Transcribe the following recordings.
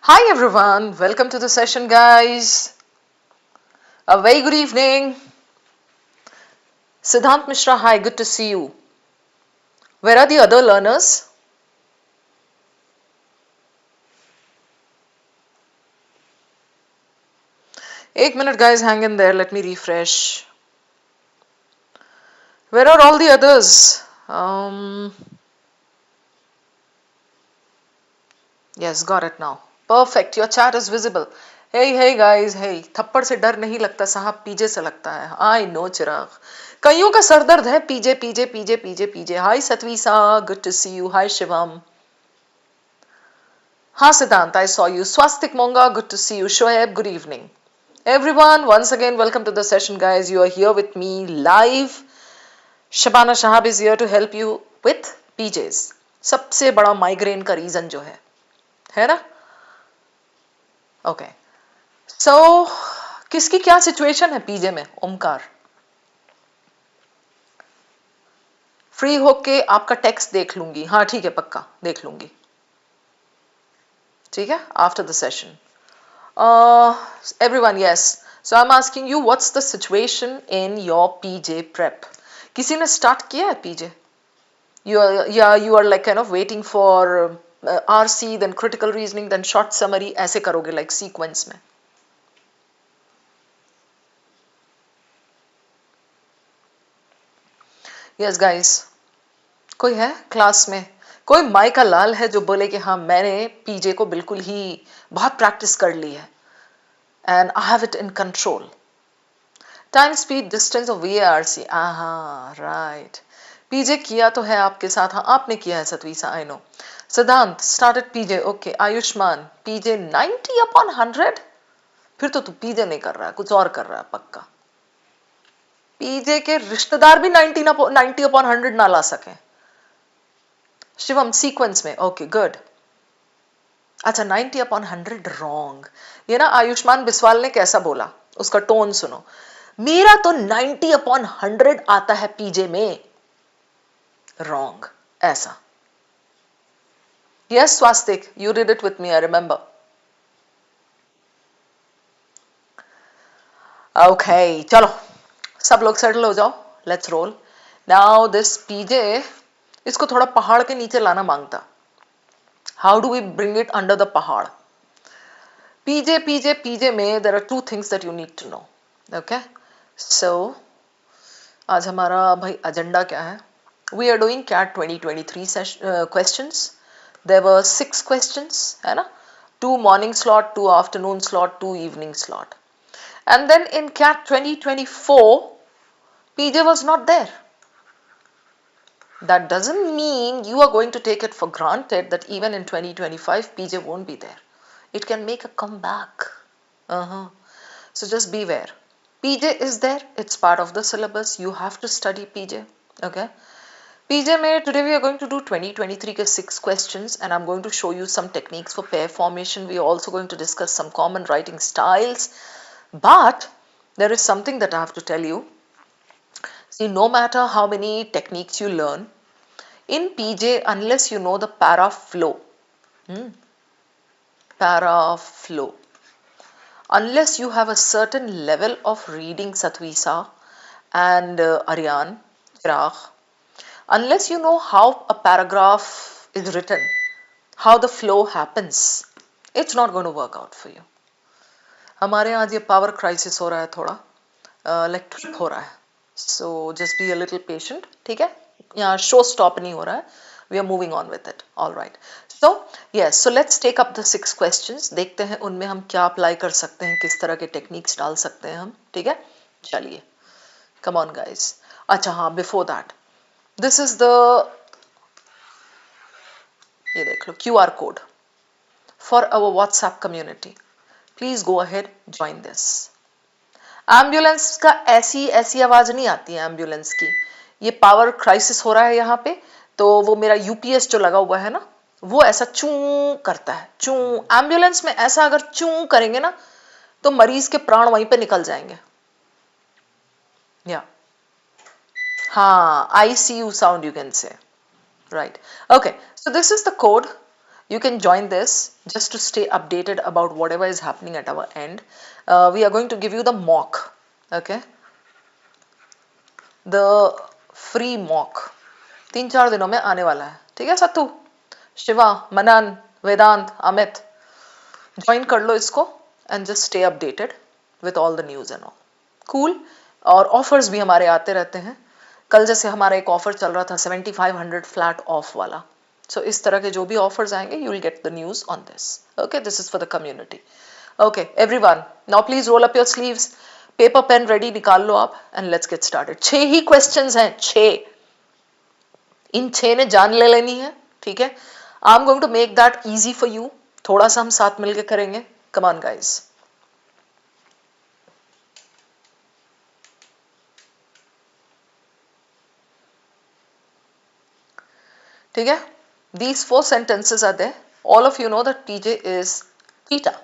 Hi everyone, welcome to the session, guys. A very good evening. Siddhant Mishra, hi, good to see you. Where are the other learners? Eight minute, guys, hang in there. Let me refresh. Where are all the others? Yes, got it now. Perfect, your chat is visible. Hey guys, hey. थप्पड़ से डर नहीं लगता साहब, पीजे से लगता है. I know चिराग. कईयों का सरदर्द है पीजे पीजे पीजे पीजे पीजे. Hi Satvi सा, good to see you. Hi Shivam. हाँ सिद्धांत, I saw you. Swastik Monga, good to see you. Shoaib, good evening. Everyone, once again, welcome to the session, guys. You are here with me live. Shabana Shahab is here to help you with PJs. सबसे बड़ा migraine का reason जो है ना? Okay. सो किसकी क्या situation है पीजे में? ओमकार. फ्री होके आपका टेक्स्ट देख लूंगी. हाँ ठीक है, पक्का देख लूंगी. ठीक है, after the session. Everyone, yes. So I'm asking you, what's the situation in your PJ prep? किसी ने start किया है PJ? You are like kind of waiting for RC, then critical reasoning, then short summary. ऐसे करोगे like sequence में. Yes, guys. कोई है class में? कोई माई का लाल है जो बोले कि हाँ मैंने पीजे को बिल्कुल ही बहुत प्रैक्टिस कर ली है and I have it in control. Time, speed, distance of VARC. aha, right. पीजे किया तो है आपके साथ. हाँ आपने किया है सतवीसा, आई नो. सिद्धांत स्टार्टेड पीजे. ओके. आयुष्मान पीजे 90/100. फिर तो तू पीजे नहीं कर रहा है, कुछ और कर रहा है पक्का. पीजे के रिश्तेदार भी 90/100 ना ला सके. शिवम सीक्वेंस में. Okay good. अच्छा 90/100 रॉन्ग. ये ना आयुष्मान बिस्वाल ने कैसा बोला, उसका टोन सुनो. मेरा तो 90/100 आता है पीजे में. रॉन्ग. ऐसा. Yes Swastik, you did it with me, I remember. Okay चलो सब लोग सेटल हो जाओ. Let's roll. Now this PJ, इसको थोड़ा पहाड़ के नीचे लाना मांगता. How do we bring it under the पहाड़? पीजे पीजे पीजे में there are two things that you need to know. Okay so आज हमारा भाई एजेंडा क्या है? We are doing CAT 2023 questions. There were 6 questions, है ना? 2 morning slot, 2 afternoon slot, 2 evening slot. And then in CAT 2024, PJ was not there. That doesn't mean you are going to take it for granted that even in 2025, PJ won't be there. It can make a comeback. So just beware. PJ is there. It's part of the syllabus. You have to study PJ. Okay. PJ में today we are going to do 2023 के 6 questions and I'm going to show you some techniques for pair formation. We are also going to discuss some common writing styles. But there is something that I have to tell you. See, no matter how many techniques you learn, in PJ, unless you know the para flow, unless you have a certain level of reading Satvisa and Aryan, Chirag, unless you know how a paragraph is written, how the flow happens, it's not going to work out for you. हमारे यहाँ आज ये power crisis हो रहा है थोड़ा, electric हो रहा है. So just be a little patient. ठीक है, यहाँ शो स्टॉप नहीं हो रहा है. We are moving on with it. Alright. So yes, so let's take up the 6 questions. देखते हैं उनमें हम क्या अप्लाई कर सकते हैं, किस तरह के टेक्निक्स डाल सकते हैं हम. ठीक है, चलिए कम ऑन गाइस. अच्छा हाँ, before that this is the, ये देख लो QR code for our WhatsApp community. Please go ahead, join this. Ambulance का ऐसी आवाज नहीं आती है एम्बुलेंस की. ये पावर क्राइसिस हो रहा है यहाँ पे, तो वो मेरा यूपीएस जो लगा हुआ है ना, वो ऐसा चू करता है. चू एम्बुलेंस में ऐसा अगर चू करेंगे ना तो मरीज के प्राण वहीं पे निकल जाएंगे. या हाँ, ICU sound you can say. Right. Okay, so this is the code. You can join this just to stay updated about whatever is happening at our end. We are going to give you the mock, okay, the free mock 3-4 दिनों में आने वाला है, ठीक है सत्तू, शिवा, मनन, वेदांत, Amit, join कर लो इसको and just stay updated with all the news and all, cool. और ऑफर्स भी हमारे आते रहते हैं। कल जैसे हमारा एक ऑफर चल रहा था 7500 फ्लैट ऑफ वाला, सो इस तरह के जो भी ऑफर्स आएंगे you will get the news on this, okay, this is for the community, okay everyone. Now please roll up your sleeves, paper pen ready निकाल लो आप एंड लेट्स गेट स्टार्टेड। 6 ही क्वेश्चंस हैं, 6, इन 6 ने जान ले लेनी है, ठीक है। I am going to make that easy for you, थोड़ा सा हम साथ मिलकर करेंगे, कम ऑन गाइस। ठीक है, these 4 sentences are there. All of you know that TJ is TITA.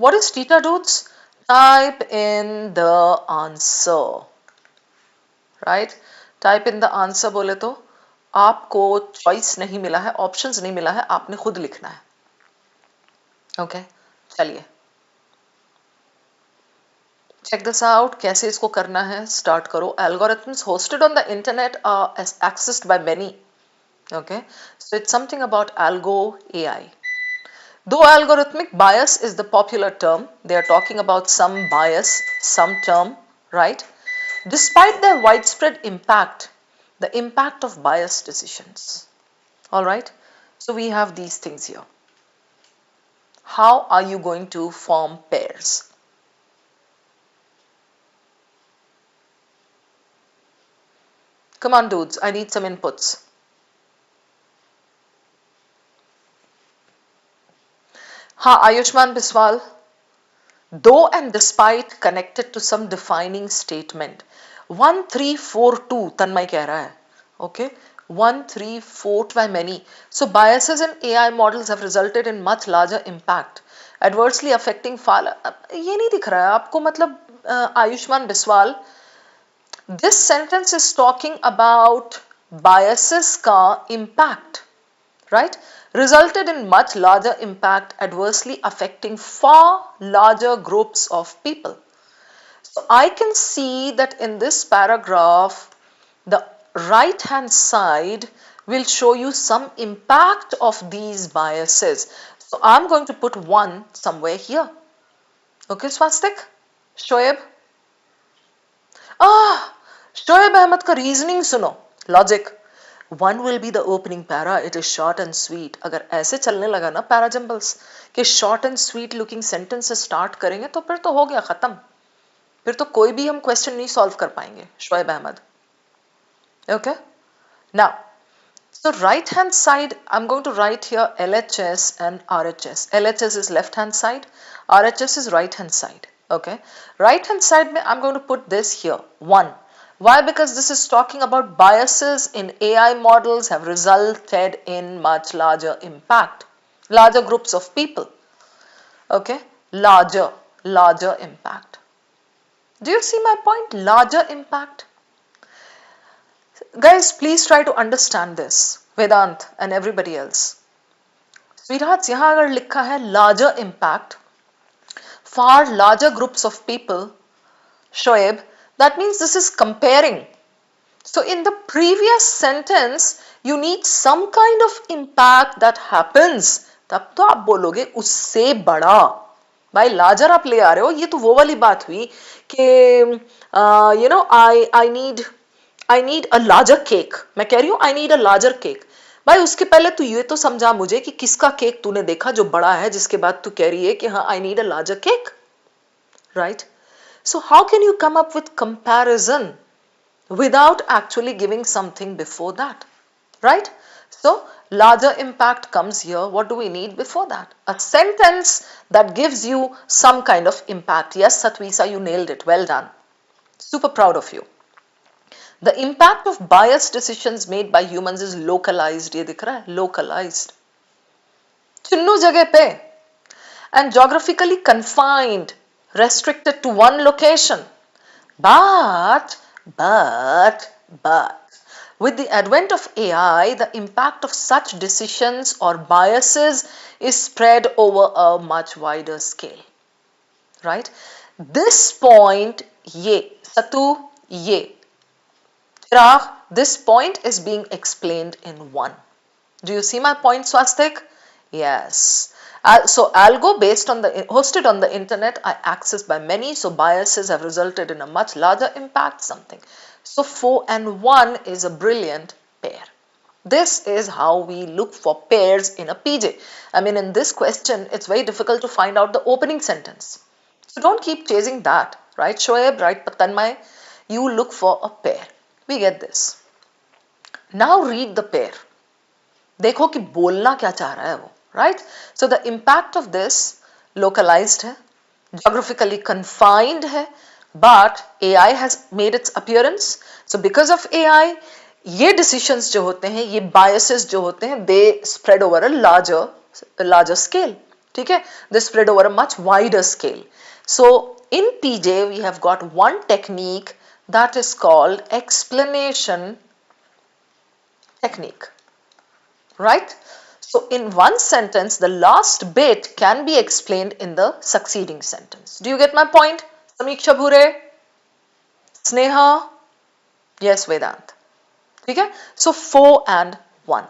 What is TITA, dudes? Type in the answer, right? Type in the answer बोले तो आपको choice नहीं मिला है, options नहीं मिला है, आपने खुद लिखना है, okay? चलिए check this out, कैसे इसको करना है, start करो। Algorithms hosted on the internet are accessed by many. Okay, so it's something about algo AI. Though algorithmic bias is the popular term, they are talking about some bias, some term, right? Despite their widespread impact, the impact of biased decisions. All right, so we have these things here. How are you going to form pairs? Come on, dudes, I need some inputs. हाँ, Ayushman Biswal, though and despite connected to some defining statement. 1 3 4 2 तन्मय कह रहा है, okay, 1 3 4 by many. So biases in AI models have resulted in much larger impact, adversely affecting far. ये नहीं दिख रहा है आपको, मतलब Ayushman Biswal, this sentence is talking about biases का impact, right? Resulted in much larger impact, adversely affecting far larger groups of people. So I can see that in this paragraph, the right hand side will show you some impact of these biases. So I'm going to put 1 somewhere here. Okay, Swastik? Shoaib? Shoaib Ahmed ka reasoning suno, logic. 1 will be the opening para, it is short and sweet. अगर ऐसे चलने लगा ना para jumbles कि short and sweet looking sentence से start करेंगे तो फिर तो हो गया खत्म, फिर तो कोई भी हम question नहीं solve कर पाएंगे, Shoaib Ahmad. Okay, now so right hand side I'm going to write here LHS and RHS. LHS is left hand side, RHS is right hand side. Okay, right hand side में I'm going to put this here 1. Why? Because this is talking about biases in AI models have resulted in much larger impact, larger groups of people. Okay, larger impact. Do you see my point? Larger impact. Guys, please try to understand this, Vedant and everybody else. Sweethearts, यहाँ अगर लिखा है larger impact, far larger groups of people, Shoaib, that means this is comparing. So in the previous sentence, you need some kind of impact that happens. तब तो आप बोलोगे उससे बड़ा। भाई लार्जर आप ले आ रहे हो, ये तो वो वाली बात हुई कि you know I need a larger cake. मैं कह रही हूँ I need a larger cake. भाई उसके पहले तू ये तो समझा मुझे कि किसका केक तूने देखा जो बड़ा है, जिसके बाद तू कह रही है कि हाँ I need a larger cake, right? So how can you come up with comparison without actually giving something before that, right? So larger impact comes here. What do we need before that? A sentence that gives you some kind of impact. Yes, Satvisa, you nailed it. Well done. Super proud of you. The impact of biased decisions made by humans is localized. ये दिख रहा है? Localized. Chinnu जगह पे. And geographically confined, restricted to one location. But With the advent of AI, the impact of such decisions or biases is spread over a much wider scale. Right? This point, ye, Satu, ye. Chirag, this point is being explained in one. Do you see my point, Swastik? Yes. So algo hosted on the internet are accessed by many, so biases have resulted in a much larger impact, something. So 4 and 1 is a brilliant pair. This is how we look for pairs in a PJ. I mean, in this question, it's very difficult to find out the opening sentence. So don't keep chasing that, right, Shoaib, right, Tanmay? You look for a pair. We get this. Now read the pair. देखो कि बोलना क्या चाह रहा है वो, right? So the impact of this localized है, geographically confined है, but AI has made its appearance. So because of AI, ये decisions जो होते हैं, ये biases जो होते हैं, they spread over a larger scale. ठीक है? They spread over a much wider scale. So in PJ, we have got one technique that is called explanation technique. Right? So in one sentence, the last bit can be explained in the succeeding sentence. Do you get my point? Samiksha Bhure? Sneha? Yes, Vedant. Okay? So 4 and 1.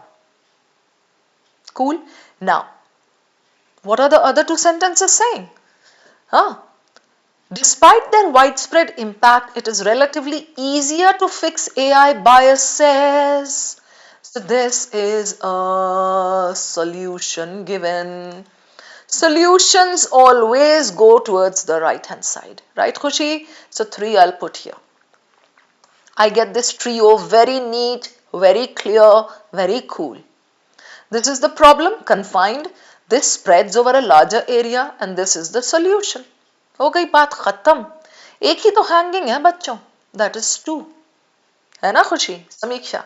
Cool. Now, what are the other two sentences saying? Despite their widespread impact, it is relatively easier to fix AI biases. So this is a solution given. Solutions always go towards the right hand side. Right, Khushi? So 3 I'll put here. I get this trio very neat, very clear, very cool. This is the problem, confined. This spreads over a larger area and this is the solution. हो गई बात खत्म. एक ही तो hanging है बच्चों. That is 2. है ना खुशी? समीक्षा.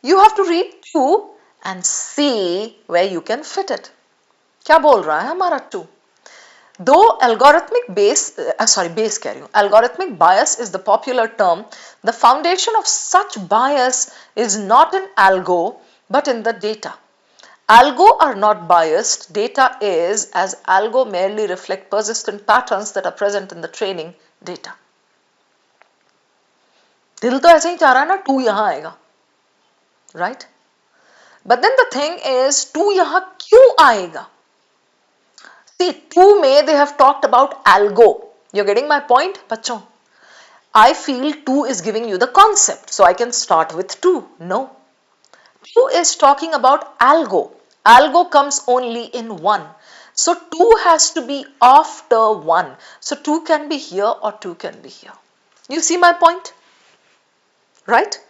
You have to read 2 and see where you can fit it. क्या बोल रहा है हमारा 2? Though algorithmic algorithmic bias is the popular term, the foundation of such bias is not in algo but in the data. Algo are not biased, data is, as algo merely reflect persistent patterns that are present in the training data. दिल तो ऐसे ही चाह रहा है ना 2 यहाँ आएगा, right? But then the thing is 2 यहाँ क्यों आएगा? See, 2 में they have talked about algo. You're getting my point, बच्चों? I feel 2 is giving you the concept, so I can start with 2. No. 2 is talking about algo. Algo comes only in 1. So 2 has to be after 1. So 2 can be here or 2 can be here. You see my point? Right?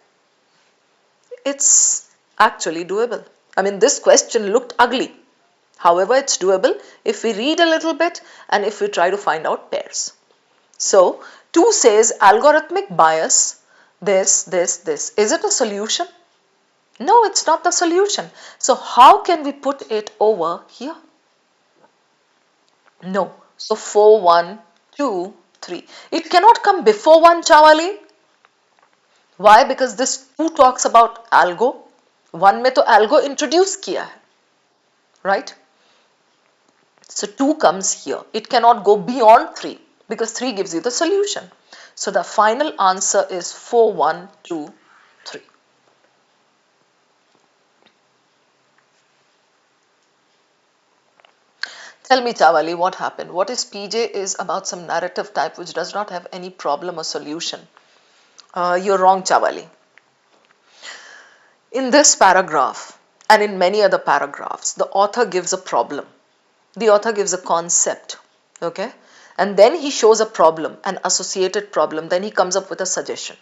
It's actually doable. I mean, this question looked ugly. However, it's doable if we read a little bit and if we try to find out pairs. So 2 says algorithmic bias, this. Is it a solution? No, it's not the solution. So how can we put it over here? No. So 4, 1, 2, 3. It cannot come before 1, Chawali. Why? Because this 2 talks about algo. 1 में तो algo introduce किया है. Right? So 2 comes here. It cannot go beyond 3 because 3 gives you the solution. So the final answer is 4, 1, 2, 3. Tell me, Chawali, what happened? What is PJ is about some narrative type which does not have any problem or solution. You're wrong, Chawali. In this paragraph and in many other paragraphs, the author gives a problem. The author gives a concept, okay? And then he shows a problem, an associated problem. Then he comes up with a suggestion.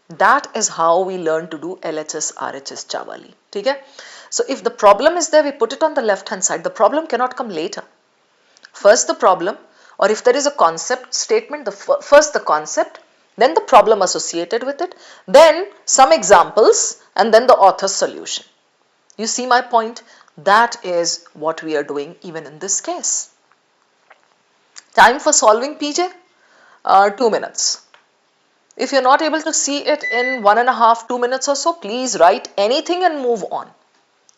That is how we learn to do LHS, RHS, Chawali. Okay? So if the problem is there, we put it on the left hand side. The problem cannot come later. First the problem, or if there is a concept statement, first the concept, then the problem associated with it, then some examples, and then the author's solution. You see my point? That is what we are doing even in this case. Time for solving, PJ? 2 minutes. If you're not able to see it in 1.5 2 minutes or so, please write anything and move on.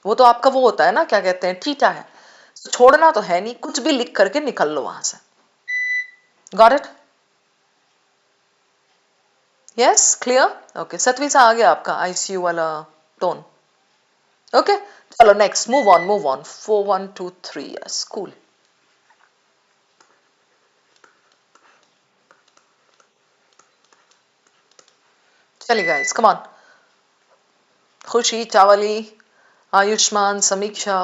वो तो आपका वो होता है ना, क्या कहते हैं, ठीटा है, छोड़ना तो है नहीं, कुछ भी लिख करके निकल लो वहां से. Got it? Yes, clear? Okay, सतवी सा आ गया आपका ICU वाला टोन. Okay, चलो next, move on, move on. 4 1 2 3. Yes, cool. चलिए guys, come on. खुशी, चावली, आयुष्मान, समीक्षा.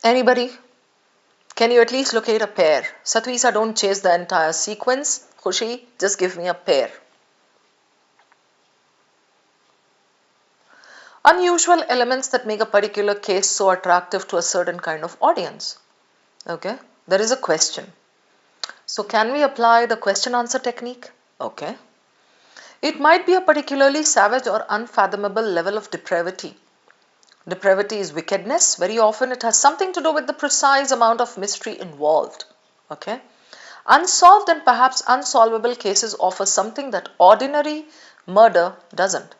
Anybody? Can you at least locate a pair? Satvisa, don't chase the entire sequence. Khushi, just give me a pair. Unusual elements that make a particular case so attractive to a certain kind of audience. Okay, there is a question. So can we apply the question answer technique? Okay. It might be a particularly savage or unfathomable level of depravity. Depravity is wickedness. Very often it has something to do with the precise amount of mystery involved. Okay. Unsolved and perhaps unsolvable cases offer something that ordinary murder doesn't.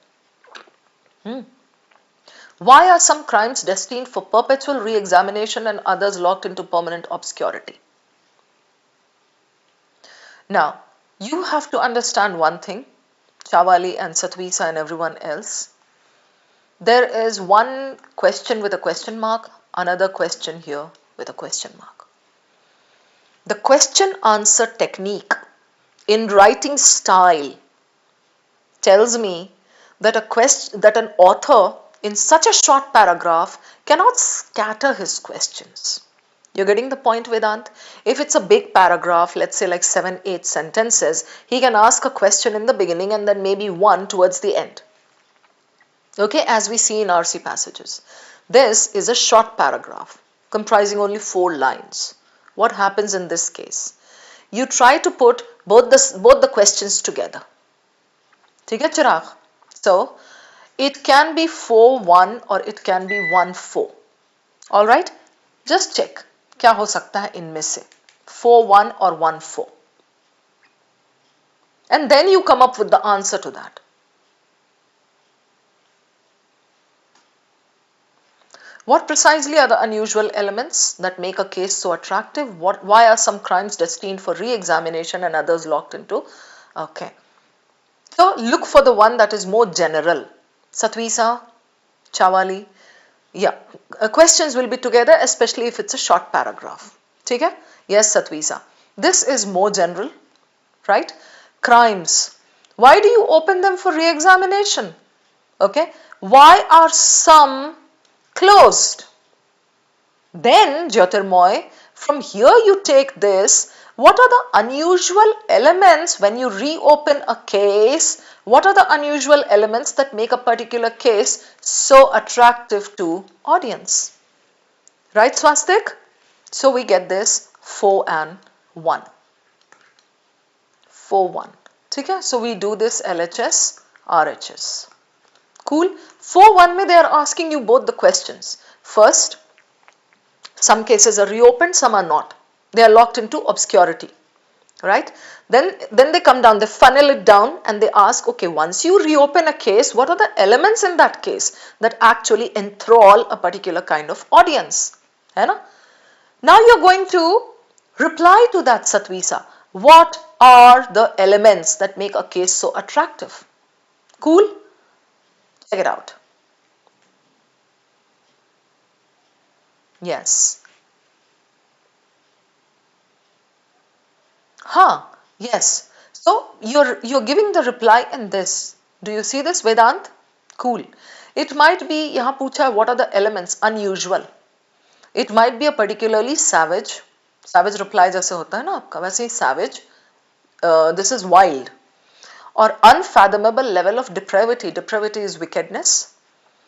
Why are some crimes destined for perpetual re-examination and others locked into permanent obscurity? Now, you have to understand one thing, Chawali and Satvisa and everyone else. There is one question with a question mark, another question here with a question mark. The question answer technique in writing style tells me that an author in such a short paragraph cannot scatter his questions. You're getting the point, Vedant? If it's a big paragraph, let's say like 7, 8 sentences, he can ask a question in the beginning and then maybe one towards the end. Okay, as we see in RC passages. This is a short paragraph comprising only 4 lines. What happens in this case? You try to put both the questions together. ठीक है चिराग? So, it can be 4-1 or it can be 1-4. Alright? Just check. क्या हो सकता है इनमें से? 4-1 or 1-4. And then you come up with the answer to that. What precisely are the unusual elements that make a case so attractive? Why are some crimes destined for re-examination and others locked into? Okay. So look for the one that is more general. Satvisa, Chawali. Yeah. Questions will be together, especially if it's a short paragraph. ठीक है? Yes, Satvisa. This is more general, right? Crimes. Why do you open them for re-examination? Okay. Why are some closed? Then, Jyotirmoy, from here you take this. What are the unusual elements when you reopen a case? What are the unusual elements that make a particular case so attractive to audience? Right, Swastik? So we get this 4 and 1. 4-1. Okay? So we do this LHS, RHS. Cool. 4-1 mein they are asking you both the questions. First, some cases are reopened, some are not. They are locked into obscurity. Right? Then they come down, they funnel it down and they ask, okay, once you reopen a case, what are the elements in that case that actually enthrall a particular kind of audience? Hai na? Now you're going to reply to that, Satvisa. What are the elements that make a case so attractive? Cool? Check it out. Yes. Yes. So you're giving the reply in this. Do you see this, Vedant? Cool. It might be, यहाँ पूछा, what are the elements? Unusual. It might be a particularly savage. Savage reply जैसे होता है ना आपका, वैसे ही savage. This is wild. or unfathomable level of depravity. Depravity is wickedness.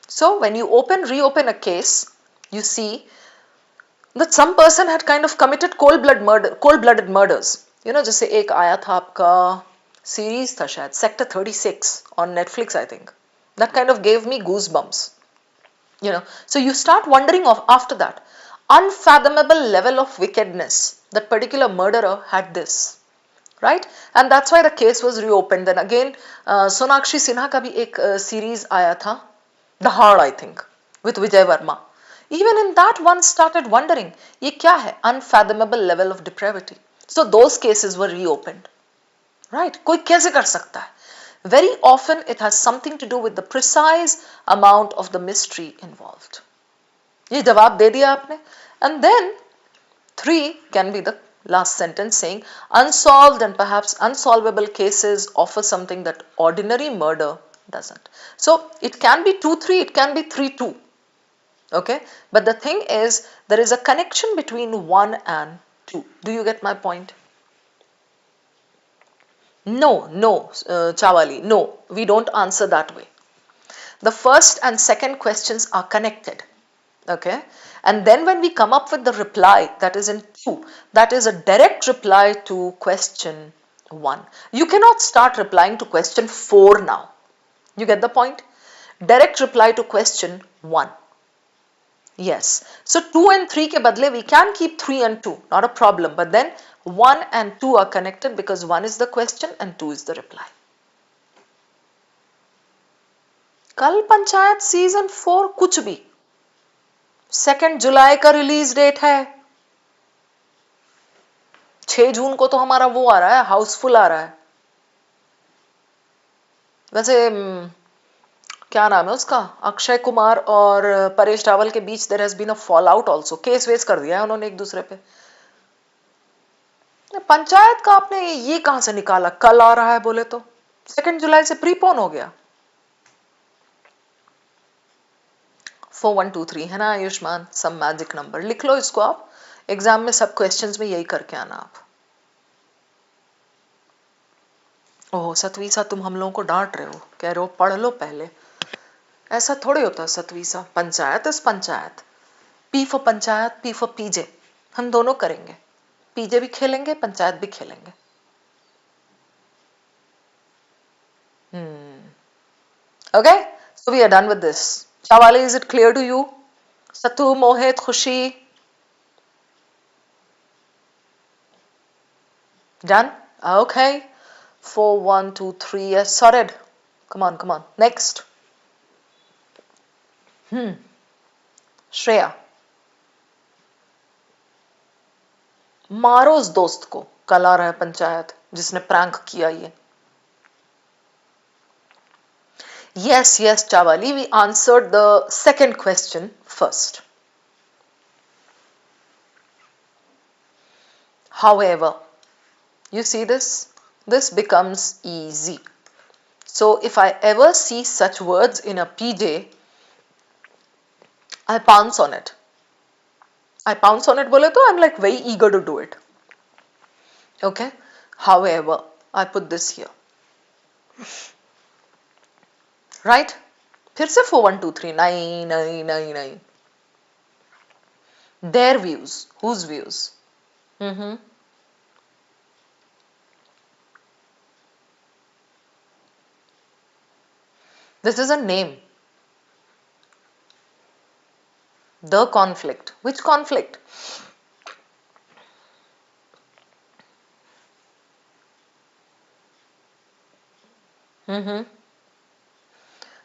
So when you reopen a case, you see that some person had kind of committed cold-blooded murders. जैसे एक आया था आपका series था शायद Sector 36 on Netflix, I think. That kind of gave me goosebumps. So you start wondering of after that, unfathomable level of wickedness. That particular murderer had this, right? And that's why the case was reopened. Then again, Sonakshi Sinha का भी एक series आया था, The Hard, I think, with Vijay Verma. Even in that, one started wondering, ये क्या है? Unfathomable level of depravity. So those cases were reopened, right? कोई कैसे कर सकता है? Very often it has something to do with the precise amount of the mystery involved. ये जवाब दे दिया आपने. And then 3 can be the last sentence saying unsolved and perhaps unsolvable cases offer something that ordinary murder doesn't. So it can be 2-3, it can be 3-2. Okay, but the thing is there is a connection between 1 and 2. Do you get my point? No, Chawali, no, we don't answer that way. The first and second questions are connected, okay? And then when we come up with the reply that is in 2, that is a direct reply to question 1. You cannot start replying to question 4 now. You get the point? Direct reply to question 1. Yes. So 2 and 3 ke badle we can keep 3 and 2, not a problem. But then 1 and 2 are connected because 1 is the question and 2 is the reply. कल panchayat season 4 कुछ भी 2 जुलाई का release date है. 6 जून को तो हमारा वो आ रहा है, हाउसफुल आ रहा है. वैसे क्या नाम है उसका, अक्षय कुमार और परेश रावल के बीच there has been a fallout also. Case वेस कर दिया है उन्होंने एक दूसरे पे. पंचायत का आपने ये कहां से निकाला? कल आ रहा है बोले तो 2 जुलाई से प्रीपोन हो गया. 4123 है ना आयुष्मान, सम मैजिक नंबर. लिख लो इसको आप, एग्जाम में सब क्वेश्चंस में यही करके आना आप. ओह सतवीसा, तुम हम लोगों को डांट रहे हो, कह रहे हो पढ़ लो पहले. ऐसा थोड़े होता है सतवीसा. पंचायत इस panchayat. P for panchayat, P for PJ. हम दोनों करेंगे, पीजे भी खेलेंगे, पंचायत भी खेलेंगे. Okay, so we are done with this. Shawali, is it clear to you? Satu, Mohit, Khushi? Done? Okay. 4, 1, 2, 3. Yes, sorted. Come on. Next. Shreya. मारो उस दोस्त को, कल आ रहा है पंचायत, जिसने प्रैंक किया ये. Yes, Chawali, we answered the second question first. However, you see this? This becomes easy. So if I ever see such words in a PJ, I pounce on it. Bole to I'm like very eager to do it. Okay? However, I put this here. Right? फिर से 4, 1, 2, 3, 9. Their views. Whose views? This is a name. The conflict. Which conflict?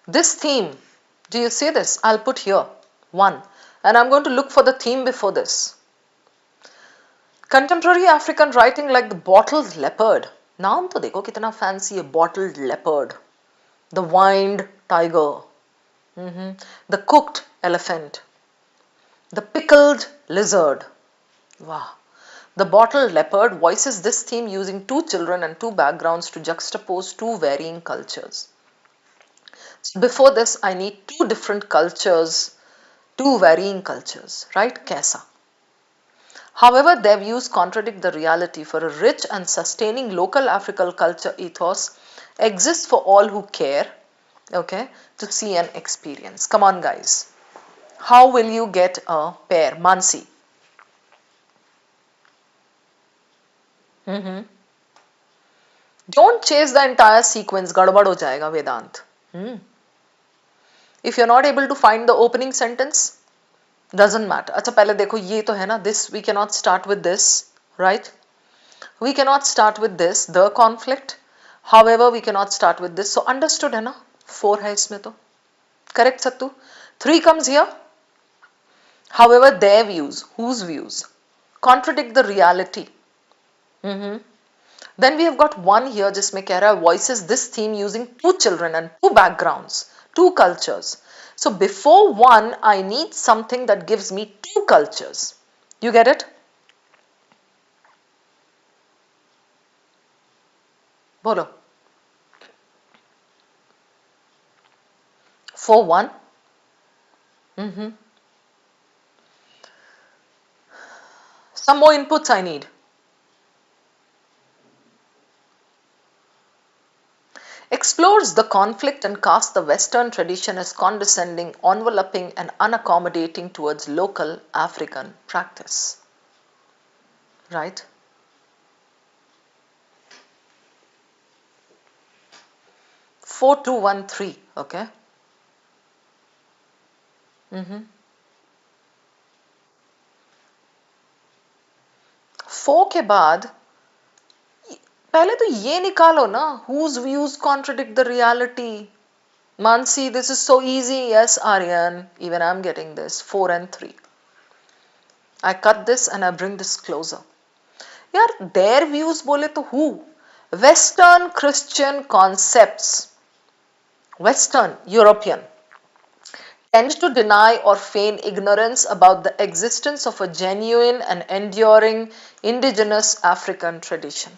This theme, do you see this? I'll put here 1, and I'm going to look for the theme before this. Contemporary African writing like the bottled leopard. नाम तो देखो कितना fancy है, bottled leopard. The wined tiger. The cooked elephant. The pickled lizard. Wow. The bottled leopard voices this theme using 2 children and 2 backgrounds to juxtapose 2 varying cultures. Before this, I need 2 different cultures, 2 varying cultures, right? Kaisa. However, their views contradict the reality. For a rich and sustaining local African culture ethos exists for all who care, okay, to see and experience. Come on, guys. How will you get a pair? Mansi. Don't chase the entire sequence. Gadbad ho jayega Vedant. If you're not able to find the opening sentence, doesn't matter. अच्छा पहले देखो ये तो है ना, this we cannot start with this, right? We cannot start with this, the conflict. However, we cannot start with this. So understood है ना? 4 है इसमें तो. Correct Sattu? 3 comes here. However, their views, whose views, contradict the reality. Then we have got 1 here जिसमें कह रहा है voices this theme using 2 children and 2 backgrounds, 2 cultures. So before 1, I need something that gives me 2 cultures. You get it? Bolo. For 1. Some more inputs I need. Explores the conflict and casts the Western tradition as condescending, enveloping, and unaccommodating towards local African practice. Right? 4213, okay? 4 के बाद पहले तो ये निकालो ना, whose views contradict the reality. Mansi, this is so easy. Yes, Aryan, even I'm getting this. 4 and 3. I cut this and I bring this closer. यार, their views बोले तो who? Western Christian concepts, Western, European, tend to deny or feign ignorance about the existence of a genuine and enduring indigenous African tradition.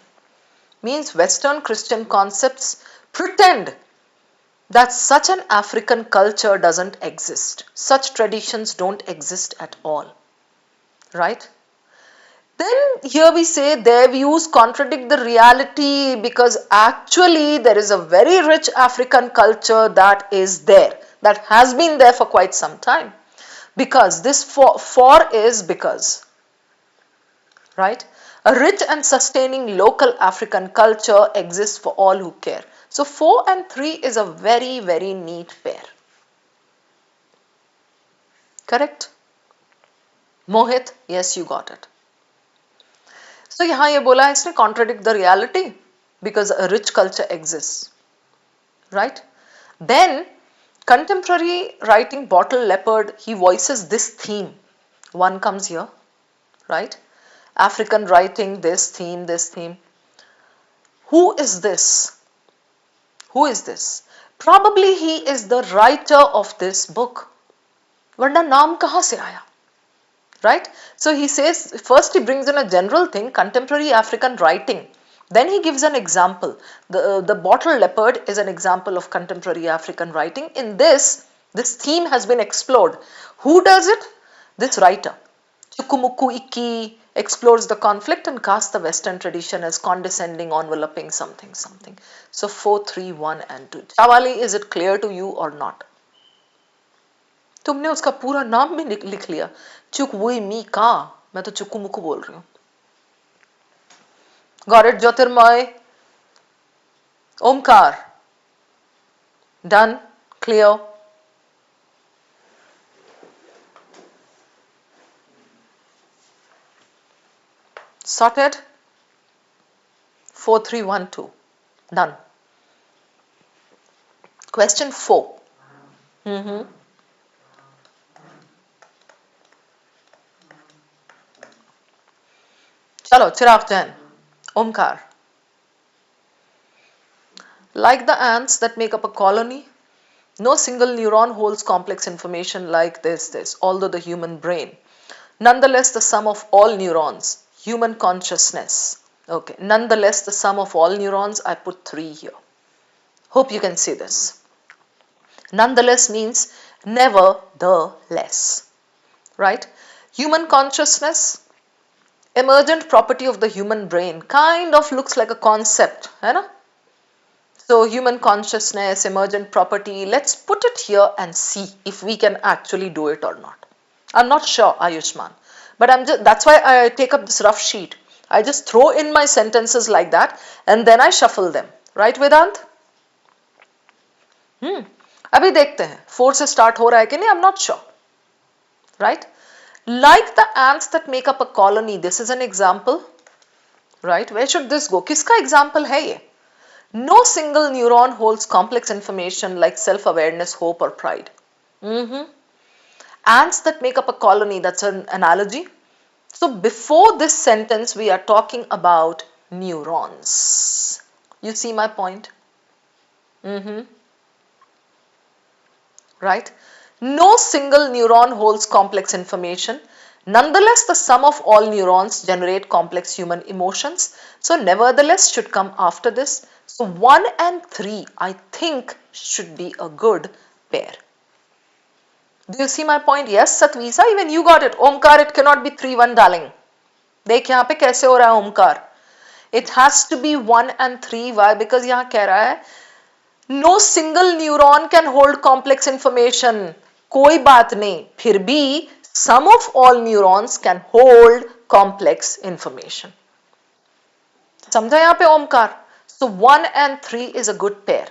Means Western Christian concepts pretend that such an African culture doesn't exist. Such traditions don't exist at all. Right? Then here we say their views contradict the reality because actually there is a very rich African culture that is there, that has been there for quite some time. Because this for is because, right? A rich and sustaining local African culture exists for all who care. So 4 and 3 is a very, very neat pair. Correct? Mohit, yes, you got it. So यहाँ ये बोला है इसने contradict the reality because a rich culture exists, right? Then contemporary writing Bottle Leopard, he voices this theme. 1 comes here, right? African writing, this theme, this theme. Who is this? Who is this? Probably he is the writer of this book. वरना नाम कहाँ से आया? Right? So he says, first he brings in a general thing, contemporary African writing. Then he gives an example. The Bottle Leopard is an example of contemporary African writing. In this theme has been explored. Who does it? This writer. Chukumuku Iki explores the conflict and casts the Western tradition as condescending, enveloping, something, something. So 4, 3, 1 and 2. Chawali, is it clear to you or not? तुमने उसका पूरा नाम भी लिख लिया. चुक we मी का, मैं तो चुकुमुकु बोल रही हूँ. Got it, Jyotirmoy? Omkar. Done? Clear? Sorted? 4, 3, 1, 2. Done. Question 4. Chalo, Chirag Jain. Omkar. Like the ants that make up a colony, no single neuron holds complex information like this, although the human brain. Nonetheless, the sum of all neurons, human consciousness. Okay, nonetheless, the sum of all neurons, I put 3 here. Hope you can see this. Nonetheless means nevertheless, right? Human consciousness, emergent property of the human brain, kind of looks like a concept, है ना? So human consciousness, emergent property, let's put it here and see if we can actually do it or not. I'm not sure, Ayushman, but that's why I take up this rough sheet. I just throw in my sentences like that and then I shuffle them. Right, Vedant? अभी देखते हैं 4 से start हो रहा है कि नहीं, I'm not sure. Right? Like the ants that make up a colony, this is an example. Right? Where should this go? किसका example है ये? No single neuron holds complex information like self-awareness, hope or pride. Ants that make up a colony, that's an analogy. So before this sentence, we are talking about neurons. You see my point? Right? No single neuron holds complex information. Nonetheless, the sum of all neurons generate complex human emotions. So nevertheless should come after this. So 1 and 3, I think, should be a good pair. Do you see my point? Yes, Satvisa, even you got it. Omkar, it cannot be 3, 1, darling. देख यहाँ पे कैसे हो रहा है Omkar. It has to be 1 and 3. Why? Because यहाँ कह रहा है no single neuron can hold complex information. कोई बात नहीं, फिर भी sum of all neurons can hold complex information. समझा यहाँ पे Omkar? So 1 and 3 is a good pair.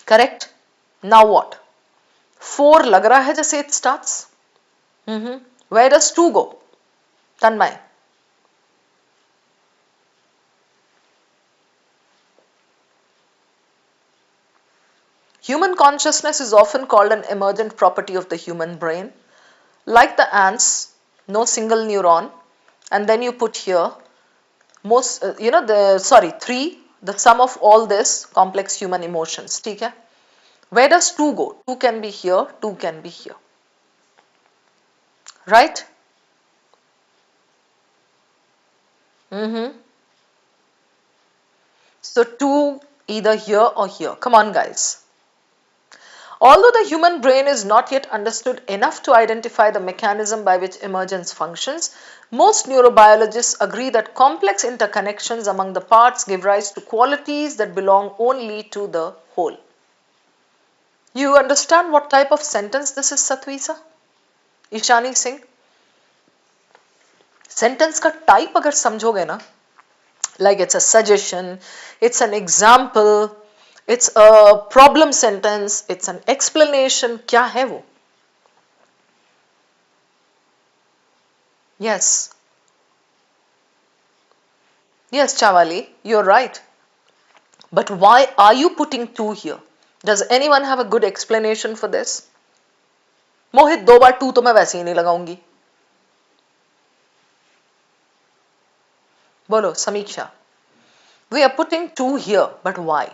Correct? Now what? 4 लग रहा है जैसे it starts. Where does 2 go? Tanmay. Human consciousness is often called an emergent property of the human brain. Like the ants, no single neuron, and then you put here most, 3, the sum of all this complex human emotions. ठीक है? Where does 2 go? 2 can be here, 2 can be here. Right? So 2 either here or here. Come on, guys. Although the human brain is not yet understood enough to identify the mechanism by which emergence functions, most neurobiologists agree that complex interconnections among the parts give rise to qualities that belong only to the whole. You understand what type of sentence this is, Satvisa? Ishani Singh? Sentence का type अगर समझोगे ना, like it's a suggestion, it's an example, it's a problem sentence, it's an explanation, क्या है वो? Yes. Yes, Chawali, you're right. But why are you putting 2 here? Does anyone have a good explanation for this? मोहित 2 बार 2 तो मैं वैसे ही नहीं लगाऊंगी. बोलो समीक्षा. We are putting 2 here, but why?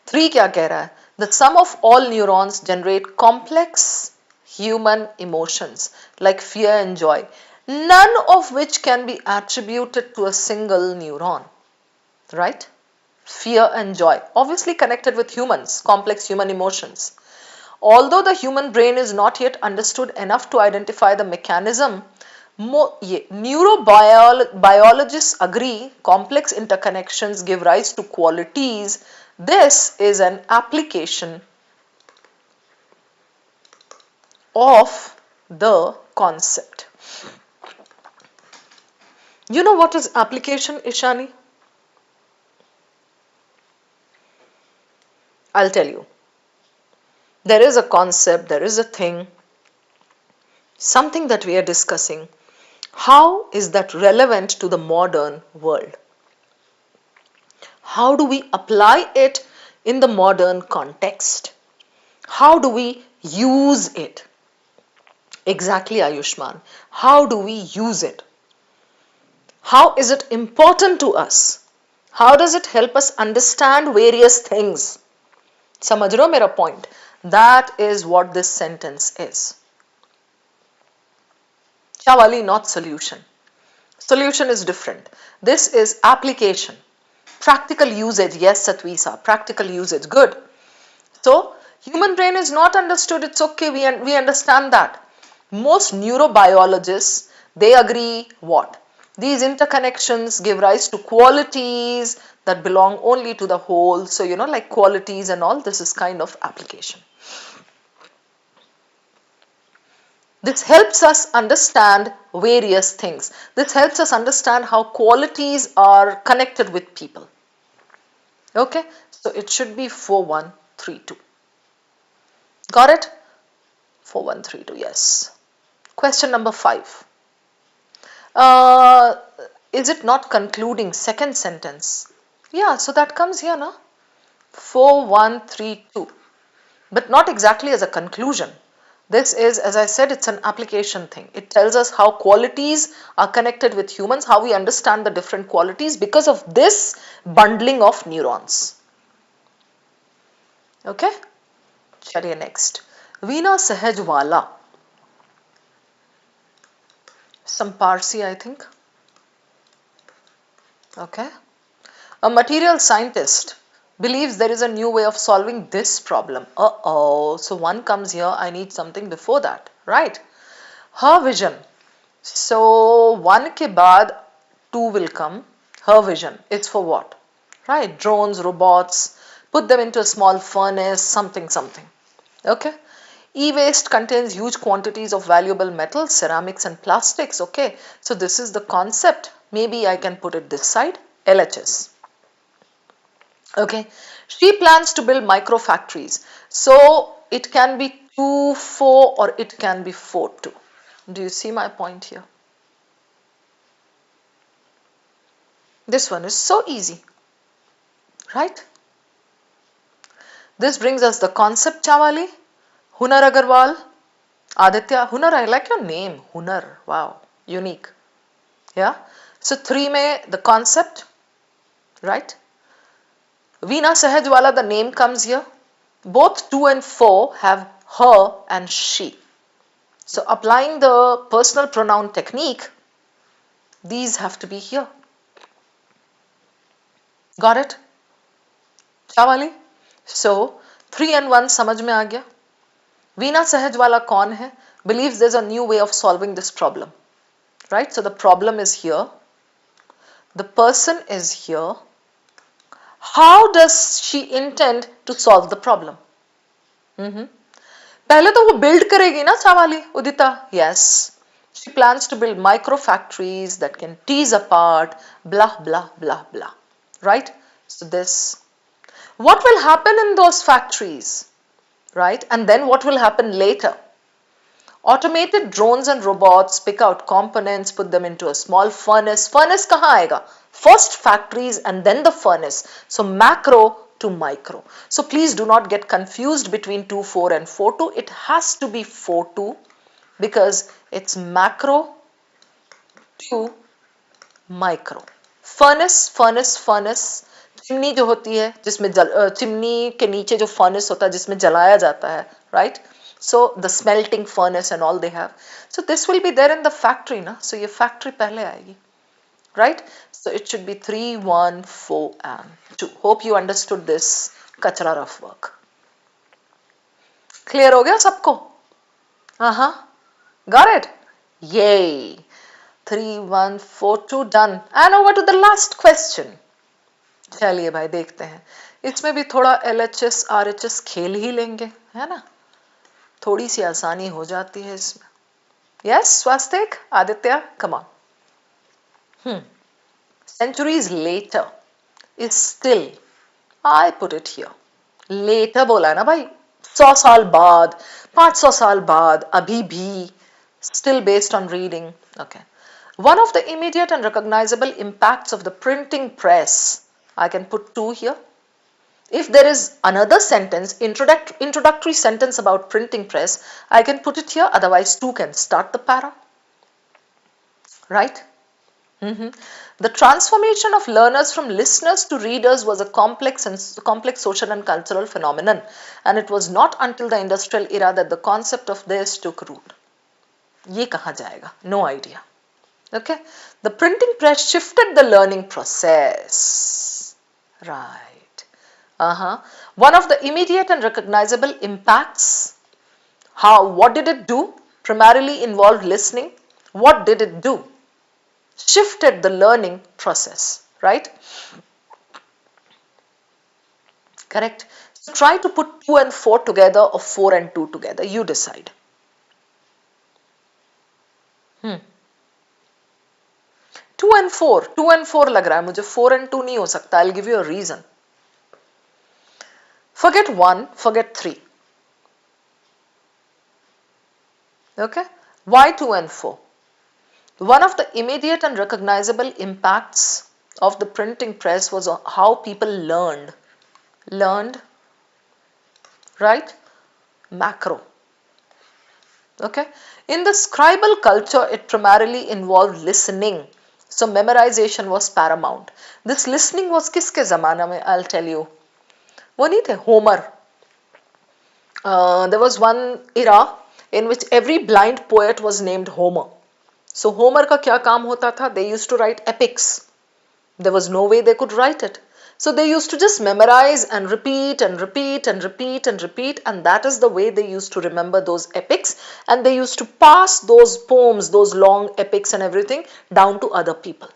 3 क्या कह रहा है? The sum of all neurons generate complex human emotions like fear and joy, none of which can be attributed to a single neuron. Right? Fear and joy, obviously connected with humans, complex human emotions. Although the human brain is not yet understood enough to identify the mechanism, neurobiologists agree complex interconnections give rise to qualities. This is an application of the concept. You know what is application, Ishani? I'll tell you. There is a concept, there is a thing, something that we are discussing. How is that relevant to the modern world? How do we apply it in the modern context? How do we use it? Exactly, Ayushman. How do we use it? How is it important to us? How does it help us understand various things? समझ रहे हो मेरा point? That is what this sentence is. Shawali, not solution. Solution is different. This is application. Practical usage. Yes, Satvisa. Practical usage. Good. So, human brain is not understood. It's okay. We understand that. Most neurobiologists, they agree what? These interconnections give rise to qualities that belong only to the whole. So, like qualities and all, this is kind of application. This helps us understand various things. This helps us understand how qualities are connected with people. Okay, so it should be 4132. Got it? 4132, yes. Question number 5. Uh, is it not concluding second sentence? Yeah, so that comes here, no? 4132. But not exactly as a conclusion. This is, as I said, it's an application thing. It tells us how qualities are connected with humans, how we understand the different qualities because of this bundling of neurons. Okay? Chaliye next. Veena Sahajwala. Some Parsi, I think. Okay. A material scientist believes there is a new way of solving this problem. Uh-oh. So one comes here, I need something before that, right? Her vision. So one ke baad two will come. Her vision. It's for what? Right? Drones, robots, put them into a small furnace, something. Okay? E-waste contains huge quantities of valuable metals, ceramics and plastics. Okay? So this is the concept. Maybe I can put it this side. LHS. Okay, she plans to build micro factories. So it can be 2, 4 or it can be 4, 2. Do you see my point here? This one is so easy, right? This brings us the concept, Chawali. Hunar Agarwal, Aditya. Hunar, I like your name. Hunar, wow, unique. Yeah. So 3 mein the concept, right? Veena Sahajwala, the name comes here. Both 2 and 4 have her and she. So applying the personal pronoun technique, these have to be here. Got it? Chawali? So 3 and 1 समझ में आ गया. Veena Sahajwala कौन है? Believes there's a new way of solving this problem. Right? So the problem is here. The person is here. How does she intend to solve the problem? पहले तो वो build करेगी ना चावाली उदिता. Yes. She plans to build micro factories that can tease apart blah blah blah blah. Right? So this. What will happen in those factories? Right? And then what will happen later? Automated drones and robots pick out components, put them into a small furnace. Furnace कहाँ आएगा? First factories and then the furnace. So macro to micro. So please do not get confused between 2, 4 and 4, 2. It has to be 4, 2 because it's macro to micro. Furnace, furnace, furnace. Chimney जो होती है जिसमें chimney के नीचे जो furnace होता है जिसमें जलाया जाता है, right? So the smelting furnace and all they have. So this will be there in the factory, na? So ये factory पहले आएगी, right? So it should be 3, 1, 4 and 2. Hope you understood this kachra rough work. Clear हो गया सबको? Got it? Yay! 3, 1, 4, 2 done. And over to the last question. चलिए भाई देखते हैं. इसमें भी थोड़ा LHS, RHS खेल ही लेंगे, है ना? थोड़ी सी आसानी हो जाती है इसमें. Yes, Swastik, Aditya, come on. Centuries later is still, I put it here. Later बोला है ना भाई, 100 साल बाद, 500 साल बाद, अभी भी, still based on reading. Okay. One of the immediate and recognizable impacts of the printing press, I can put 2 here. If there is another sentence, introductory sentence about printing press, I can put it here, otherwise 2 can start the para. Right? The transformation of learners from listeners to readers was a complex social and cultural phenomenon, and it was not until the industrial era that the concept of this took root. ये कहाँ जाएगा? No idea. Okay? The printing press shifted the learning process. Right. One of the immediate and recognizable impacts. What did it do? Primarily involved listening. What did it do? shifted the learning process, right? Correct. So try to put 2 and 4 together or 4 and 2 together. You decide. 2 and 4, 2 and 4 लग रहा है मुझे, 4 and 2 नहीं हो सकता. I'll give you a reason. Forget 1, forget 3. Okay? Why 2 and 4? One of the immediate and recognizable impacts of the printing press was on how people learned, right? Macro. Okay? In the scribal culture, it primarily involved listening. So memorization was paramount. This listening was किसके ज़माना में? I'll tell you. वो नहीं थे Homer. There was one era in which every blind poet was named Homer. So Homer का क्या काम होता था? They used to write epics. There was no way they could write it. So they used to just memorize and repeat and repeat and repeat and repeat, and that is the way they used to remember those epics, and they used to pass those poems, those long epics and everything down to other people.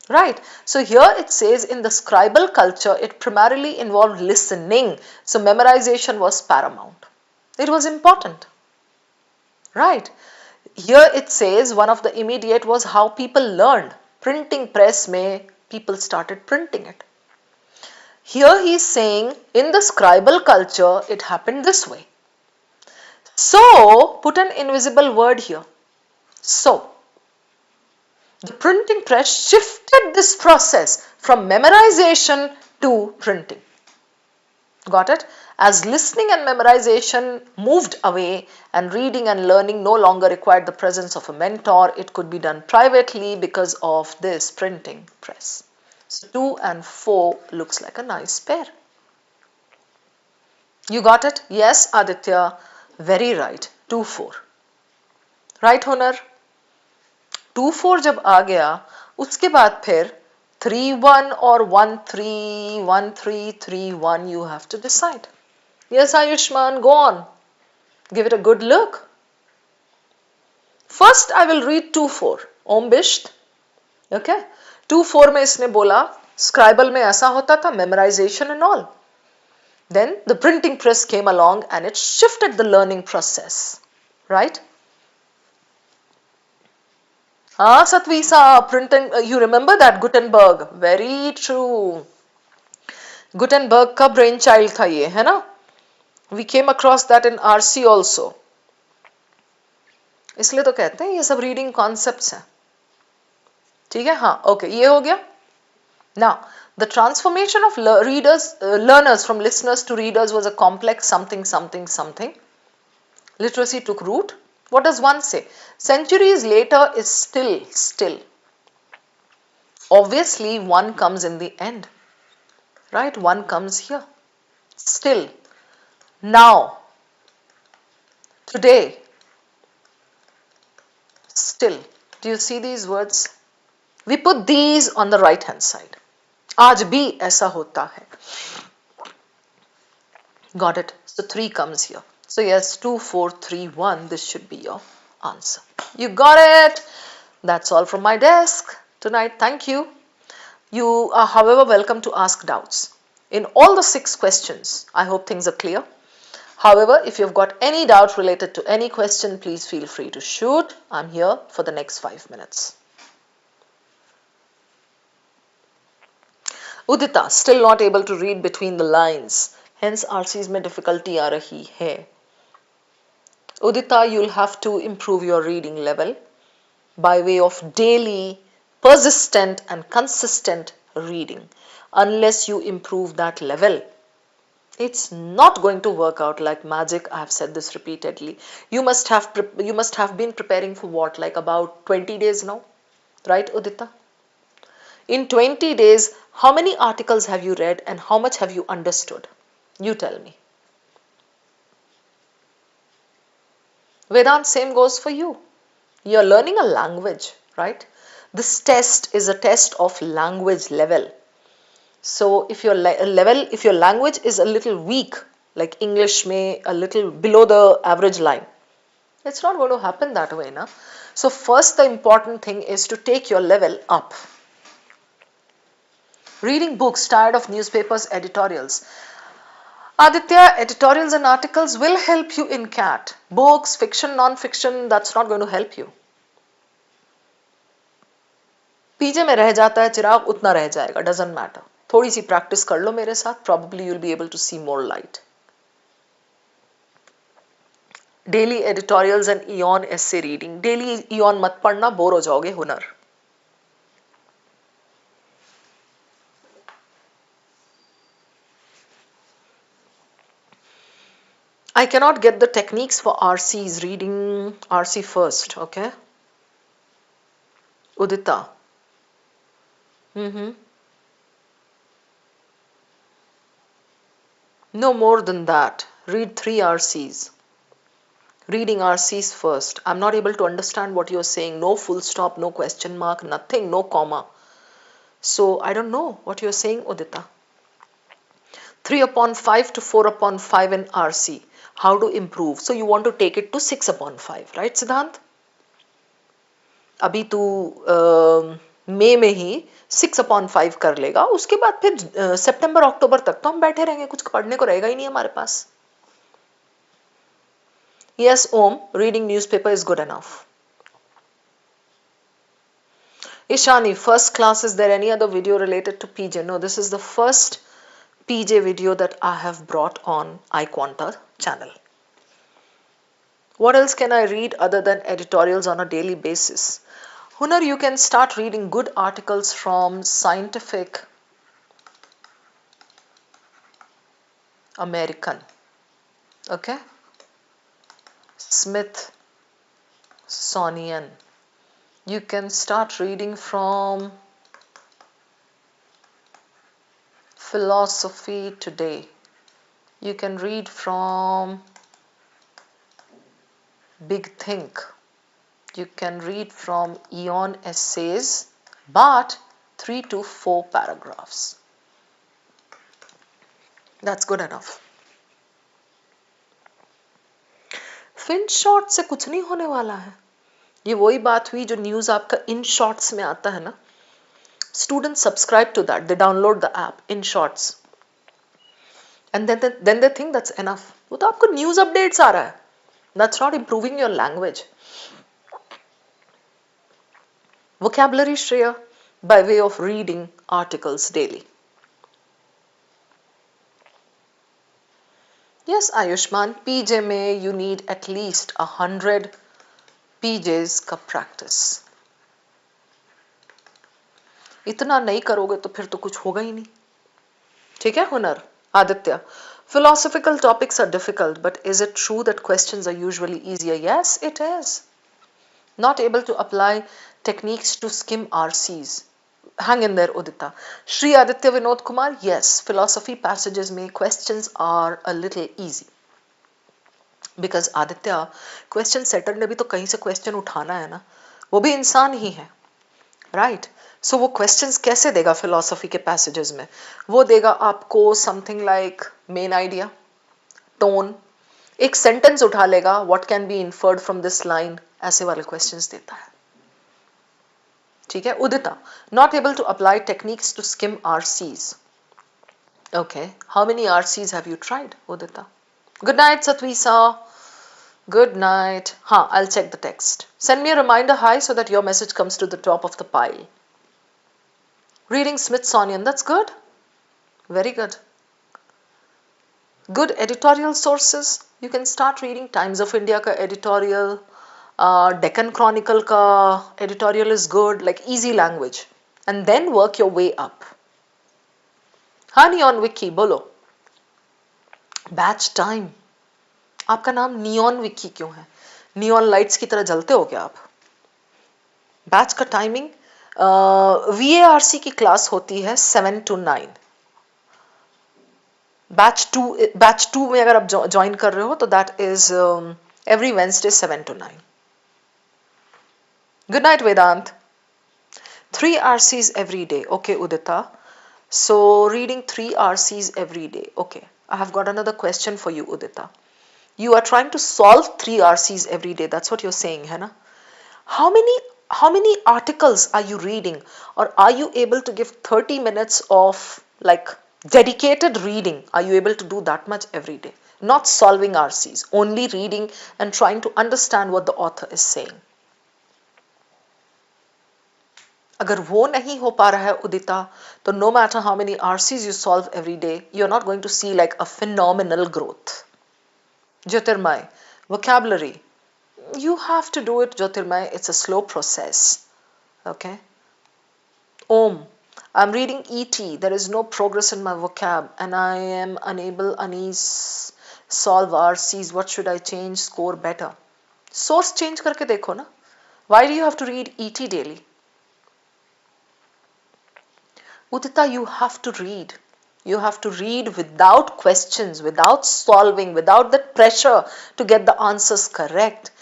Right. So here it says in the scribal culture, it primarily involved listening. So memorization was paramount. It was important. Right. Here it says one of the immediate was how people learned. Printing press में people started printing it. Here he is saying in the scribal culture it happened this way. So put an invisible word here. So the printing press shifted this process from memorization to printing. Got it? As listening and memorization moved away and reading and learning no longer required the presence of a mentor, it could be done privately because of this printing press. So 2 and 4 looks like a nice pair. You got it? Yes, Aditya. Very right. 2, 4. Right, Hunar? 2, 4 जब आ गया, उसके बाद फिर 3, 1 or 1, 3, 1, 3, 3, 1, you have to decide. Yes, Ayushman, go on. Give it a good look. First, I will read 2, 4. Om Bisht. Okay? 2, 4 में इसने बोला, scribal में ऐसा होता था, memorization and all. Then the printing press came along and it shifted the learning process. Right? Satvisa, printing, you remember that Gutenberg? Very true. Gutenberg का brainchild था ये, है ना? We came across that in RC also. इसलिए तो कहते हैं ये सब reading concepts हैं. ठीक है? हाँ, okay, ये हो गया. Now, the transformation of learners from listeners to readers was a complex something, something, something. Literacy took root. What does one say? Centuries later is still. Obviously, one comes in the end. Right? One comes here. Still. Now. Today. Still. Do you see these words? We put these on the right hand side. आज भी ऐसा होता है. Got it? So 3 comes here. So yes, 2, 4, 3, 1. This should be your answer. You got it? That's all from my desk tonight. Thank you. You are, however, welcome to ask doubts. In all the 6 questions, I hope things are clear. However, if you've got any doubt related to any question, please feel free to shoot. I'm here for the next 5 minutes. Udita, still not able to read between the lines. Hence, RCs में difficulty आ रही है. Udita, you'll have to improve your reading level by way of daily, persistent and consistent reading. Unless you improve that level, it's not going to work out like magic. I have said this repeatedly. You must have been preparing for what, like about 20 days now, right, Udita? In 20 days, how many articles have you read and how much have you understood? You tell me. Vedant, same goes for you. You're learning a language, right? This test is a test of language level. So if your language is a little weak, like English may a little below the average line, it's not going to happen that way, na? So first the important thing is to take your level up. Reading books, tired of newspapers, editorials. Aditya, editorials and articles will help you in CAT. Books, fiction, non-fiction, that's not going to help you. पीजे में रह जाता है चिराग, उतना रह जाएगा, doesn't matter. थोड़ी सी practice कर लो मेरे साथ, probably you'll be able to see more light. Daily editorials and Eon essay reading. Daily Eon मत पढ़ना, बोर हो जाओगे हुनर. I cannot get the techniques for RCs. Reading RC first, okay? Udita. No more than that. Read 3 RCs. Reading RCs first. I'm not able to understand what you're saying. No full stop, no question mark, nothing, no comma. So I don't know what you're saying, Udita. 3/5 to 4/5 in RC. How to improve? So you want to take it to 6/5, right, Siddhant? अभी तू मई में ही 6/5 कर लेगा, उसके बाद फिर सितंबर अक्टूबर तक तो हम बैठे रहेंगे, कुछ पढ़ने को रहेगा ही नहीं हमारे पास. Yes, Om, reading newspaper is good enough. Ishani, first class, is there any other video related to PJ? No, this is the first PJ video that I have brought on iQuanta channel. What else can I read other than editorials on a daily basis? Hunar, you can start reading good articles from Scientific American, okay? Smithsonian. You can start reading from Philosophy Today. You can read from Big Think. You can read from Eon essays, but 3 to 4 paragraphs. That's good enough. फिन short से कुछ नहीं होने वाला है. ये वही बात हुई जो न्यूज आपका इन शॉर्ट्स में आता है ना. Students subscribe to that. They download the app in shorts. And then they think that's enough. वो तो आपको न्यूज अपडेट्स आ रहा है. That's not improving your language. Vocabulary Shreya by way of reading articles daily. Yes, Ayushman, PJ में you need at least 100 PJs का practice. इतना नहीं करोगे तो फिर तो कुछ होगा ही नहीं. ठीक है हुनर? Aditya, philosophical topics are difficult, but is it true that questions are usually easier? Yes, it is. Not able to apply techniques to skim RCs. Hang in there, Udita. Shri Aditya Vinod Kumar, yes, philosophy passages में questions are a little easy. Because Aditya, question setter ने भी तो कहीं से question उठाना है ना. वो भी इंसान ही है. Right? So वो questions कैसे देगा philosophy के passages में? वो देगा आपको something like main idea, tone, एक sentence उठा लेगा, what can be inferred from this line, ऐसे वाले questions देता है. ठीक है? Udita, not able to apply techniques to skim RCs. Okay, how many RCs have you tried, Udita? Good night, Satvisa. Good night. I'll check the text. Send me a reminder hi so that your message comes to the top of the pile. Reading Smithsonian, that's good. Very good. Good editorial sources. You can start reading Times of India ka editorial. Deccan Chronicle ka editorial is good, like easy language. And then work your way up. Neon Wiki, bolo. Batch time. आपका नाम neon Vicky क्यों है? Neon lights की तरह जलते हो क्या आप? बैच का टाइमिंग VARC की क्लास होती है 7 to 9. बैच 2 में अगर आप ज्वाइन कर रहे हो तो that is every Wednesday 7 to 9. Good night, Vedant. 3 RCs every day. Okay, Udita. So reading 3 RCs every day. Okay, I have got another question for you, Udita. You are trying to solve 3 RCs every day. That's what you're saying, है ना? how many articles are you reading, or are you able to give 30 minutes of like dedicated reading? Are you able to do that much every day? Not solving RCs, only reading and trying to understand what the author is saying. अगर वो नहीं हो पा रहा है उदिता, तो no matter how many RCs you solve every day, you're not going to see like a phenomenal growth. Jyotirmay, vocabulary. You have to do it, Jyotirmay. It's a slow process. Okay. Om. I'm reading ET. There is no progress in my vocab and I am unable, unease, solve RCs. What should I change? Score better. Source change करके देखो ना. Why do you have to read ET daily? Udita, you have to read. You have to read without questions, without solving, without that pressure to get the answers correct.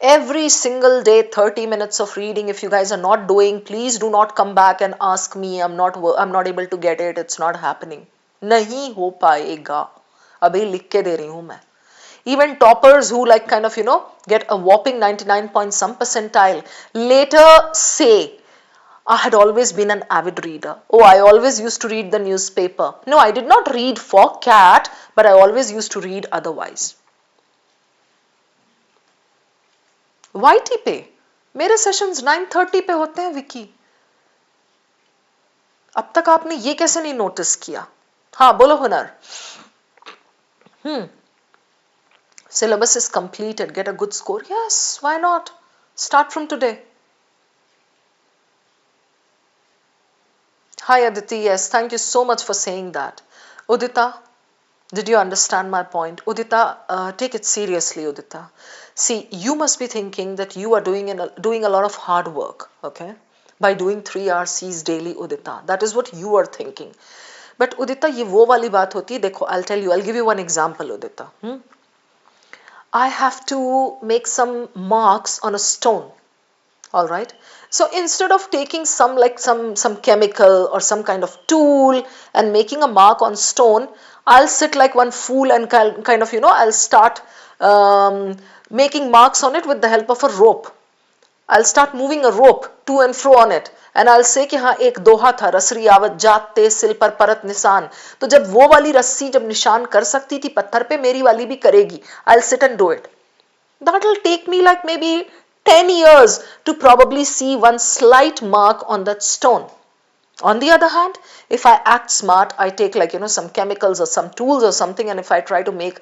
Every single day, 30 minutes of reading. If you guys are not doing, please do not come back and ask me. I'm not able to get it. It's not happening. नहीं हो पाएगा. अभी लिख के दे रही हूँ मैं. Even toppers who like kind of get a whopping 99 point some percentile later say, I had always been an avid reader. Oh, I always used to read the newspaper. No, I did not read for cat, but I always used to read otherwise. YT पे मेरे sessions 9:30 पे होते हैं विकी. अब तक आपने ये कैसे नहीं नोटिस किया? हाँ बोलो हुनर. Syllabus is completed. Get a good score. Yes, why not? Start from today. Hi Aditi, yes, thank you so much for saying that. Udita, did you understand my point? Udita, take it seriously, Udita. See, you must be thinking that you are doing a lot of hard work, okay? By doing 3 RCs daily, Udita. That is what you are thinking. But Udita, ये वो वाली बात होती है. देखो, I'll give you one example, Udita. I have to make some marks on a stone. All right. So instead of taking some chemical or some kind of tool and making a mark on stone, I'll sit like one fool and kind of I'll start making marks on it with the help of a rope. I'll start moving a rope to and fro on it and I'll say कि हाँ एक दोहा था रसरी आवत जात ते सिल पर परत निशान. तो जब वो वाली रस्सी जब निशान कर सकती थी पत्थर पे, मेरी वाली भी करेगी. I'll sit and do it. That'll take me like maybe 10 years to probably see one slight mark on that stone. On the other hand, if I act smart, I take like some chemicals or some tools or something, and if I try to make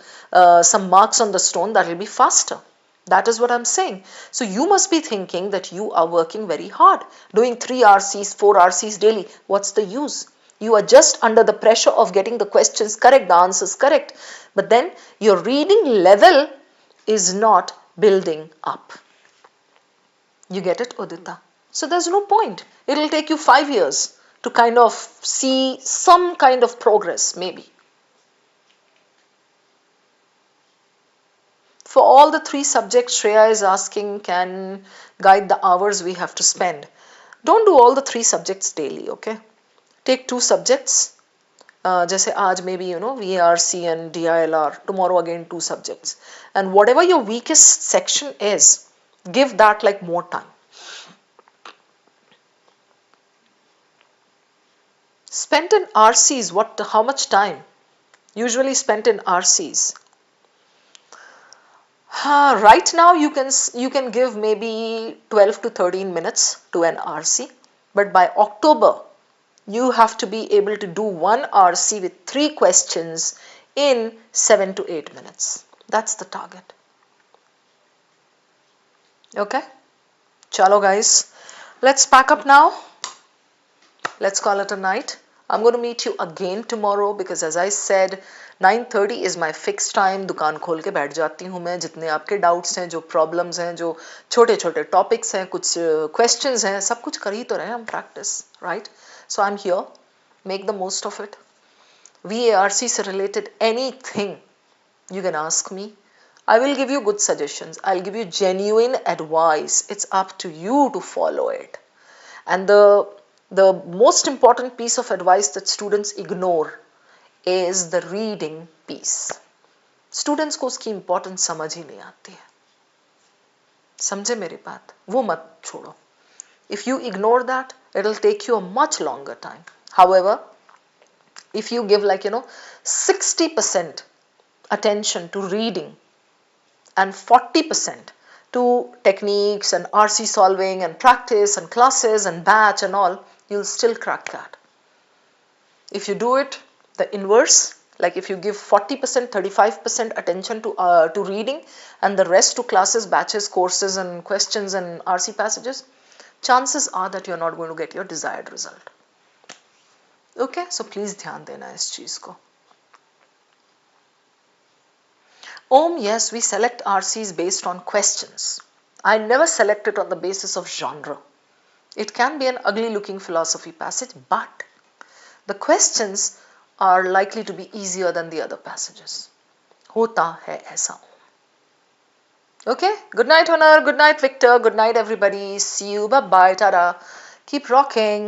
some marks on the stone, that will be faster. That is what I'm saying. So you must be thinking that you are working very hard, doing 3 RCs, 4 RCs daily. What's the use? You are just under the pressure of getting the questions correct, the answers correct. But then your reading level is not building up. You get it, Udita? So there's no point. It'll take you 5 years to kind of see some kind of progress, maybe. For all the 3 subjects, Shreya is asking, can guide the hours we have to spend. Don't do all the 3 subjects daily, okay? Take 2 subjects. जैसे आज maybe VARC and DILR, tomorrow again 2 subjects, and whatever your weakest section is, give that like more time. Spent in RCs, how much time? Usually spent in RCs. Right now you can give maybe 12 to 13 minutes to an RC, but by October you have to be able to do 1 RC with 3 questions in 7 to 8 minutes. That's the target. Okay? Chalo guys, let's pack up now. Let's call it a night. I'm going to meet you again tomorrow because as I said, 9:30 is my fixed time. दुकान खोल के बैठ जाती हूँ मैं. जितने आपके doubts हैं, जो problems हैं, जो छोटे छोटे topics हैं, कुछ questions हैं, सब कुछ कर ही तो रहे हैं हम practice, right? So I'm here. Make the most of it. VARC से related anything you can ask me. I will give you good suggestions. I'll give you genuine advice. It's up to you to follow it. And the most important piece of advice that students ignore is the reading piece. Students को उसकी importance समझ ही नहीं आती है. समझे मेरी बात? वो मत छोड़ो. If you ignore that, it'll take you a much longer time. However, if you give 60% attention to reading and 40% to techniques and RC solving and practice and classes and batch and all, you'll still crack that. If you do it the inverse, like if you give 40%, 35% attention to reading and the rest to classes, batches, courses and questions and RC passages, chances are that you're not going to get your desired result. Okay, so please ध्यान देना इस चीज को. Yes, we select RCs based on questions. I never select it on the basis of genre. It can be an ugly looking philosophy passage, but the questions are likely to be easier than the other passages. होता है ऐसा. Okay, good night Honor, good night Victor, good night everybody. See you, bye bye, tada. Keep rocking.